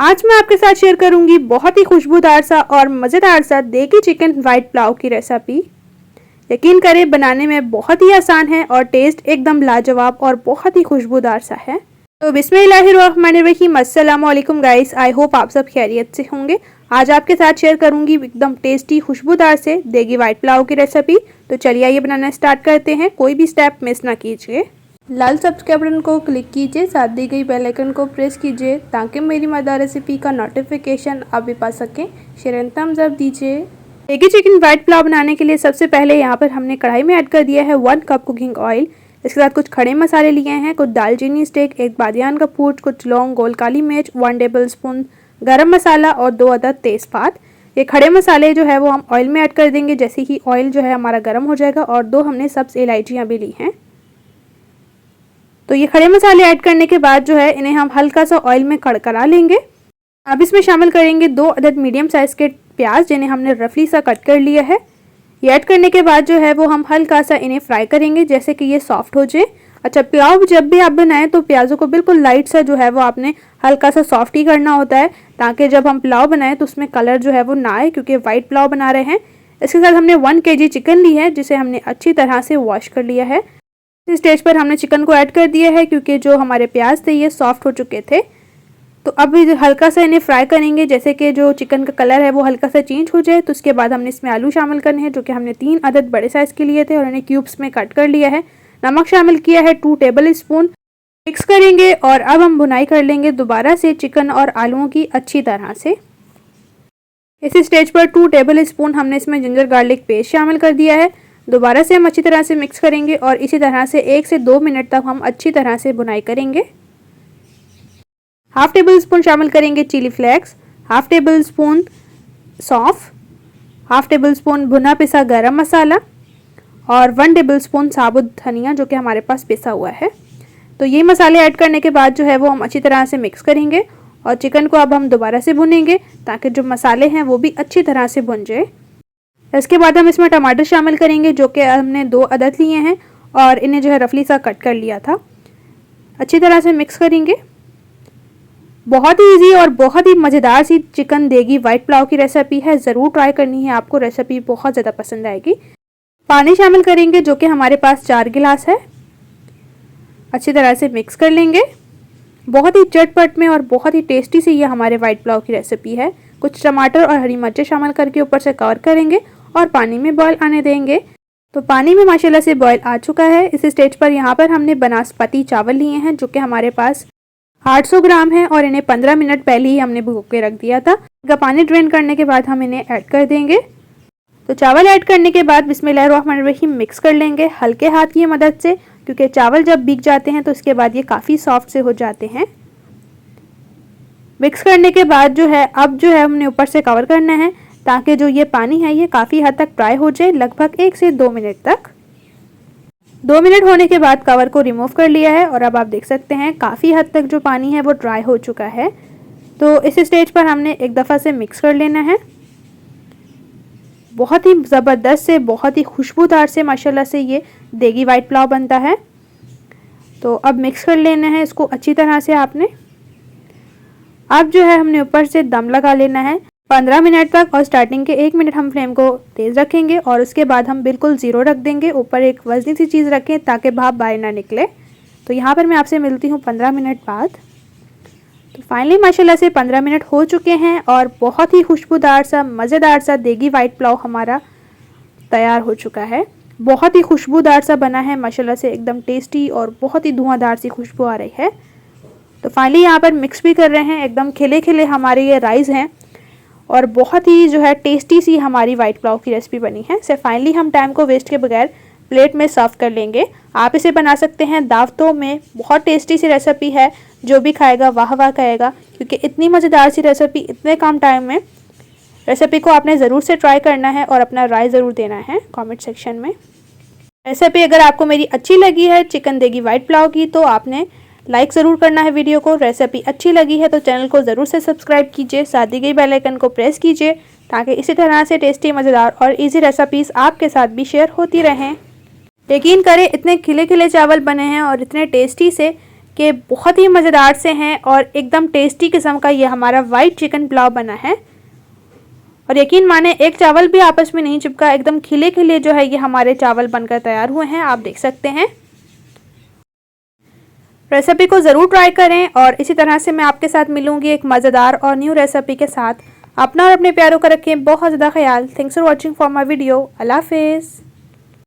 आज मैं आपके साथ शेयर करूंगी बहुत ही खुशबूदार सा और मज़ेदार सा देगी चिकन वाइट पुलाव की रेसिपी। यकीन करें बनाने में बहुत ही आसान है और टेस्ट एकदम लाजवाब और बहुत ही खुशबूदार सा है। तो बिस्मिल्लाहिर्रहमानिर्रहीम, अस्सलाम वालेकुम गाइस, आई होप आप सब खैरियत से होंगे। आज आपके साथ शेयर करूंगी एकदम टेस्टी खुशबूदार से देगी वाइट पुलाव की रेसिपी। तो चलिए ये बनाना स्टार्ट करते हैं, कोई भी स्टेप मिस ना कीजिए। लाल सब्सक्राइब बटन को क्लिक कीजिए, साथ दी गई बेल आइकन को प्रेस कीजिए ताकि मेरी मज़ेदार रेसिपी का नोटिफिकेशन आप भी पा सकें। शेयर एंड थम्स अप दीजिए। देगी चिकन वाइट पुलाव बनाने के लिए सबसे पहले यहाँ पर हमने कढ़ाई में ऐड कर दिया है 1 कप कुकिंग ऑयल। इसके साथ कुछ खड़े मसाले लिए हैं, कुछ दालचीनी स्टिक, एक बादियान का फूट, कुछ लौंग, गोल काली मिर्च, 1 टेबल स्पून गरम मसाला और 2 अदद तेज़पात। ये खड़े मसाले जो है वो हम ऑयल में ऐड कर देंगे जैसे ही ऑयल जो है हमारा गर्म हो जाएगा। और 2 हमने सब्ज़ इलायचियाँ भी ली हैं। तो ये खड़े मसाले ऐड करने के बाद जो है इन्हें हम हल्का सा ऑयल में कड़कड़ा लेंगे। अब इसमें शामिल करेंगे 2 अदद मीडियम साइज़ के प्याज जिन्हें हमने रफली सा कट कर लिया है। ये ऐड करने के बाद जो है वो हम हल्का सा इन्हें फ्राई करेंगे जैसे कि ये सॉफ्ट हो जाए। अच्छा, पुलाव जब भी आप बनाएं तो प्याज़ों को बिल्कुल लाइट सा जो है वो आपने हल्का सा सॉफ्ट ही करना होता है ताकि जब हम पुलाव बनाएं तो उसमें कलर जो है वो ना आए, क्योंकि वाइट पुलाव बना रहे हैं। इसके साथ हमने 1 kg चिकन ली है जिसे हमने अच्छी तरह से वॉश कर लिया है। इस स्टेज पर हमने चिकन को ऐड कर दिया है क्योंकि जो हमारे प्याज थे ये सॉफ्ट हो चुके थे। तो अब हल्का सा इन्हें फ्राई करेंगे जैसे कि जो चिकन का कलर है वो हल्का सा चेंज हो जाए। तो उसके बाद हमने इसमें आलू शामिल करने हैं जो कि हमने 3 अदद बड़े साइज़ के लिए थे और इन्हें क्यूब्स में कट कर लिया है। नमक शामिल किया है 2 टेबल स्पून। मिक्स करेंगे और अब हम भुनाई कर लेंगे दोबारा से चिकन और आलूओं की अच्छी तरह से। इस स्टेज पर 2 टेबल स्पून हमने इसमें जिंजर गार्लिक पेस्ट शामिल कर दिया है। दोबारा से हम अच्छी तरह से मिक्स करेंगे और इसी तरह से 1 से 2 मिनट तक हम अच्छी तरह से भुनाई करेंगे। हाफ टेबल स्पून शामिल करेंगे chilli flakes, half tablespoon सौंफ, हाफ टेबल स्पून भुना पिसा गरम मसाला और 1 टेबल स्पून साबुत धनिया जो कि हमारे पास पिसा हुआ है। तो ये मसाले ऐड करने के बाद जो है वो हम अच्छी तरह से मिक्स करेंगे और चिकन को अब हम दोबारा से भुनेंगे ताकि जो मसाले हैं वो भी अच्छी तरह से भुन जाए। इसके बाद हम इसमें टमाटर शामिल करेंगे जो कि हमने 2 अदद लिए हैं और इन्हें जो है रफली सा कट कर लिया था। अच्छी तरह से मिक्स करेंगे। बहुत ही इजी और बहुत ही मज़ेदार सी चिकन देगी वाइट पुलाव की रेसिपी है, ज़रूर ट्राई करनी है आपको, रेसिपी बहुत ज़्यादा पसंद आएगी। पानी शामिल करेंगे जो कि हमारे पास 4 गिलास है। अच्छी तरह से मिक्स कर लेंगे। बहुत ही चटपट में और बहुत ही टेस्टी सी ये हमारे वाइट पुलाव की रेसिपी है। कुछ टमाटर और हरी मिर्चें शामिल करके ऊपर से कवर करेंगे और पानी में बॉयल आने देंगे। तो पानी में माशाल्लाह से बॉयल आ चुका है। इस स्टेज पर यहाँ पर हमने बनास्पति चावल लिए हैं जो कि हमारे पास 800 ग्राम है और इन्हें 15 मिनट पहले ही हमने भिगो के रख दिया था। इनका पानी ड्रेन करने के बाद हम इन्हें ऐड कर देंगे। तो चावल ऐड करने के बाद बिस्मिल्लाहिर्रहमानिर्रहीम मिक्स कर लेंगे हल्के हाथ की मदद से, क्योंकि चावल जब भीग जाते हैं तो उसके बाद ये काफ़ी सॉफ्ट से हो जाते हैं। मिक्स करने के बाद जो है अब जो है हमने ऊपर से कवर करना है ताकि जो ये पानी है ये काफ़ी हद तक ड्राई हो जाए, लगभग 1 से 2 मिनट तक। 2 मिनट होने के बाद कवर को रिमूव कर लिया है और अब आप देख सकते हैं काफ़ी हद तक जो पानी है वो ड्राई हो चुका है। तो इस स्टेज पर हमने एक दफ़ा से मिक्स कर लेना है। बहुत ही ज़बरदस्त से, बहुत ही खुशबूदार से माशाल्लाह से ये देगी वाइट पुलाव बनता है। तो अब मिक्स कर लेना है इसको अच्छी तरह से आपने। अब जो है हमने ऊपर से दम लगा लेना है 15 मिनट तक और स्टार्टिंग के 1 मिनट हम फ्लेम को तेज़ रखेंगे और उसके बाद हम बिल्कुल ज़ीरो रख देंगे। ऊपर एक वजनी सी चीज़ रखें ताकि भाप बाहर ना निकले। तो यहाँ पर मैं आपसे मिलती हूँ 15 मिनट बाद। तो फाइनली माशाल्लाह से 15 मिनट हो चुके हैं और बहुत ही खुशबूदार सा मज़ेदार सा देगी वाइट पुलाव हमारा तैयार हो चुका है। बहुत ही खुशबूदार सा बना है माशाल्लाह से, एकदम टेस्टी और बहुत ही धुआंधार सी खुशबू आ रही है। तो फाइनली यहाँ पर मिक्स भी कर रहे हैं, एकदम खिले खिले हमारे ये राइस हैं और बहुत ही जो है टेस्टी सी हमारी वाइट पुलाव की रेसिपी बनी है। से फाइनली हम टाइम को वेस्ट के बगैर प्लेट में सर्व कर लेंगे। आप इसे बना सकते हैं दावतों में, बहुत टेस्टी सी रेसिपी है, जो भी खाएगा वाह वाह कहेगा, क्योंकि इतनी मज़ेदार सी रेसिपी इतने कम टाइम में। रेसिपी को आपने ज़रूर से ट्राई करना है और अपना राय ज़रूर देना है कमेंट सेक्शन में। रेसिपी अगर आपको मेरी अच्छी लगी है चिकन देगी वाइट पुलाव की तो आपने लाइक ज़रूर करना है वीडियो को। रेसिपी अच्छी लगी है तो चैनल को ज़रूर से सब्सक्राइब कीजिए, साथ दी गई बेल आइकन को प्रेस कीजिए ताकि इसी तरह से टेस्टी, मज़ेदार और इजी रेसिपीज़ आपके साथ भी शेयर होती रहें। यकीन करें इतने खिले खिले चावल बने हैं और इतने टेस्टी से कि बहुत ही मज़ेदार से हैं और एकदम टेस्टी किस्म का ये हमारा वाइट चिकन पुलाव बना है। और यकीन माने एक चावल भी आपस में नहीं चिपका, एकदम खिले खिले जो है ये हमारे चावल बनकर तैयार हुए हैं, आप देख सकते हैं। रेसिपी को ज़रूर ट्राई करें और इसी तरह से मैं आपके साथ मिलूंगी एक मज़ेदार और न्यू रेसिपी के साथ। अपना और अपने प्यारों का रखें बहुत ज़्यादा ख्याल। Thanks for watching for my video. अल्लाह हाफिज़।